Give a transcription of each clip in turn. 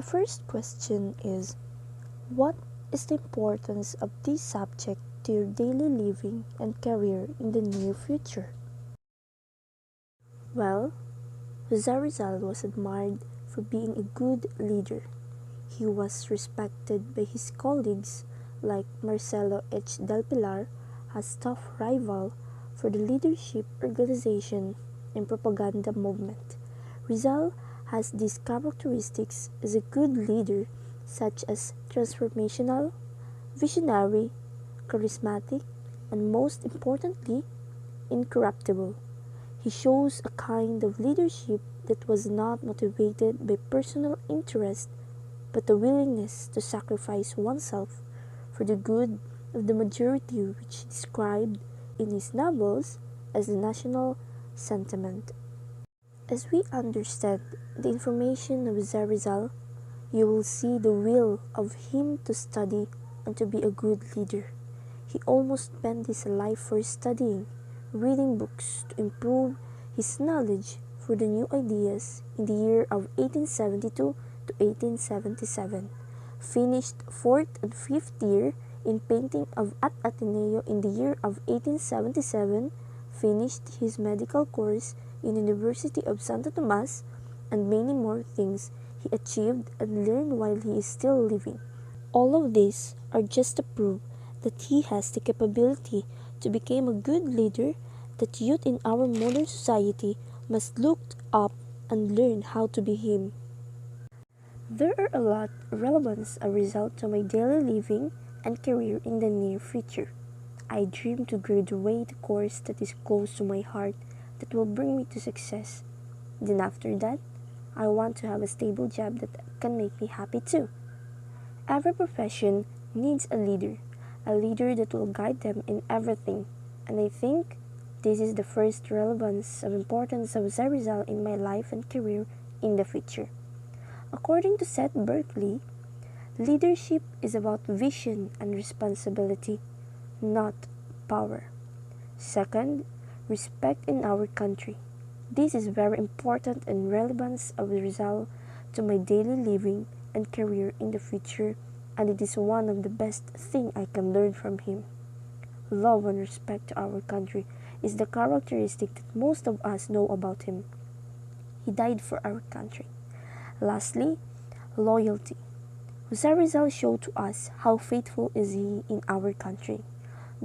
The first question is, what is the importance of this subject to your daily living and career in the near future? Well, Rizal was admired for being a good leader. He was respected by his colleagues like Marcelo H. Del Pilar, a tough rival for the leadership organization and propaganda movement. Rizal has these characteristics as a good leader such as transformational, visionary, charismatic, and most importantly, incorruptible. He shows a kind of leadership that was not motivated by personal interest but a willingness to sacrifice oneself for the good of the majority, which he described in his novels as the national sentiment. As we understand the information of Rizal, you will see the will of him to study and to be a good leader. He almost spent his life for studying, reading books to improve his knowledge for the new ideas in the year of 1872 to 1877, finished 4th and 5th year in painting at Ateneo in the year of 1877, finished his medical course in University of Santo Tomas, and many more things he achieved and learned while he is still living. All of these are just to prove that he has the capability to become a good leader, that youth in our modern society must look up and learn how to be him. There are a lot of relevance as a result to my daily living and career in the near future. I dream to graduate a course that is close to my heart that will bring me to success. Then after that, I want to have a stable job that can make me happy too. Every profession needs a leader that will guide them in everything, and I think this is the first relevance of importance of Rizal in my life and career in the future. According to Seth Berkeley, leadership is about vision and responsibility, not power. Second, respect in our country. This is very important and relevance of Rizal to my daily living and career in the future, and it is one of the best things I can learn from him. Love and respect to our country is the characteristic that most of us know about him. He died for our country. Lastly, loyalty. Rizal showed to us how faithful is he in our country.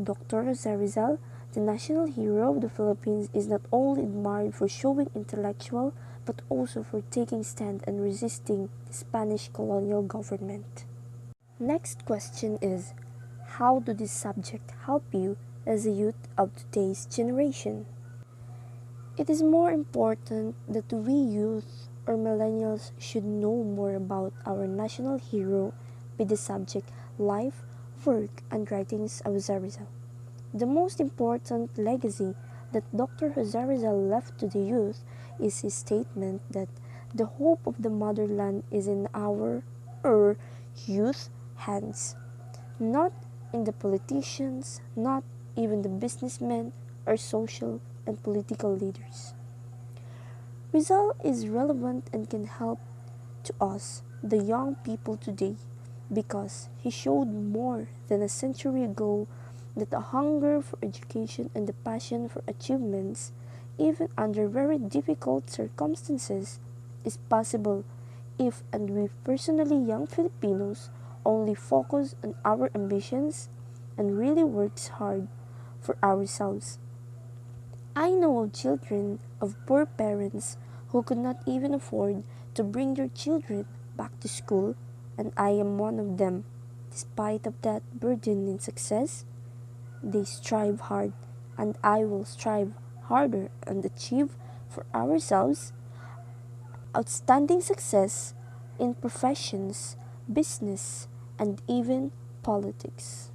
Dr. Rizal, the national hero of the Philippines, is not only admired for showing intellectual but also for taking stand and resisting the Spanish colonial government. Next question is, how do this subject help you as a youth of today's generation? It is more important that we youth or millennials should know more about our national hero with the subject life, work, and writings of Rizal. The most important legacy that Dr. Rizal left to the youth is his statement that the hope of the motherland is in our youth hands, not in the politicians, not even the businessmen or social and political leaders. Rizal is relevant and can help to us, the young people today, because he showed more than a century ago that the hunger for education and the passion for achievements, even under very difficult circumstances, is possible if and we personally young Filipinos only focus on our ambitions and really works hard for ourselves. I know of children of poor parents who could not even afford to bring their children back to school, and I am one of them. Despite of that burden in success, they strive hard, and I will strive harder and achieve for ourselves outstanding success in professions, business, and even politics.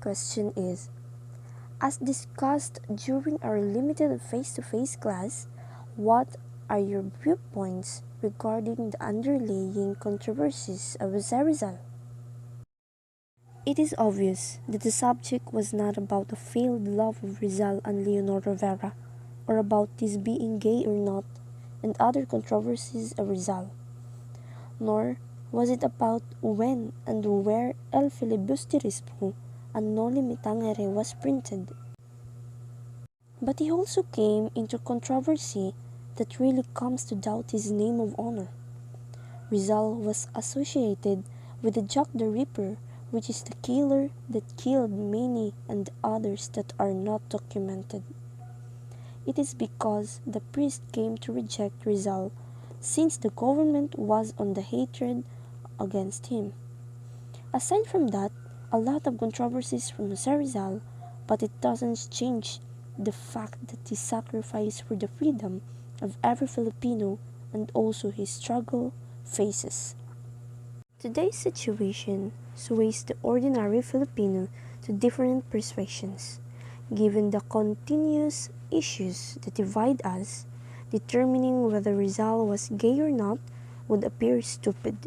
question is, as discussed during our limited face-to-face class, what are your viewpoints regarding the underlying controversies of Rizal? It is obvious that the subject was not about the failed love of Rizal and Leonor Rivera, or about his being gay or not, and other controversies of Rizal, nor was it about when and where El Filibusterismo and Noli Me Tangere was printed. But he also came into controversy that really comes to doubt his name of honor. Rizal was associated with the Jack the Ripper, which is the killer that killed many and others that are not documented. It is because the priest came to reject Rizal since the government was on the hatred against him. Aside from that, a lot of controversies from Jose Rizal, but it doesn't change the fact that he sacrificed for the freedom of every Filipino and also his struggle faces. Today's situation sways the ordinary Filipino to different persuasions. Given the continuous issues that divide us, determining whether Rizal was gay or not would appear stupid.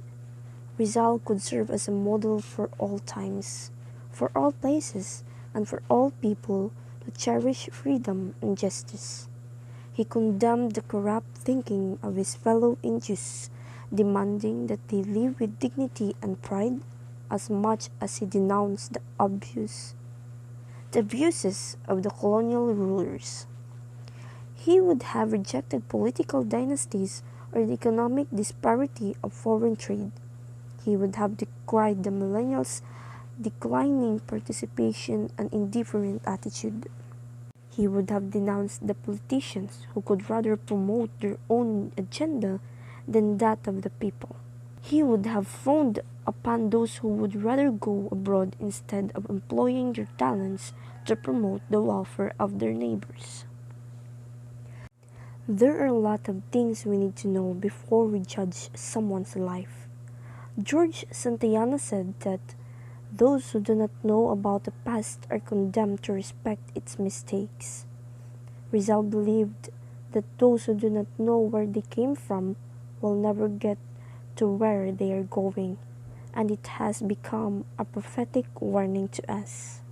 Rizal could serve as a model for all times, for all places, and for all people to cherish freedom and justice. He condemned the corrupt thinking of his fellow Indians, demanding that they live with dignity and pride as much as he denounced the abuses of the colonial rulers. He would have rejected political dynasties or the economic disparity of foreign trade. He would have decried the millennials' declining participation and indifferent attitude. He would have denounced the politicians who could rather promote their own agenda than that of the people. He would have frowned upon those who would rather go abroad instead of employing their talents to promote the welfare of their neighbors. There are a lot of things we need to know before we judge someone's life. George Santayana said that those who do not know about the past are condemned to respect its mistakes. Rizal believed that those who do not know where they came from will never get to where they are going, and it has become a prophetic warning to us.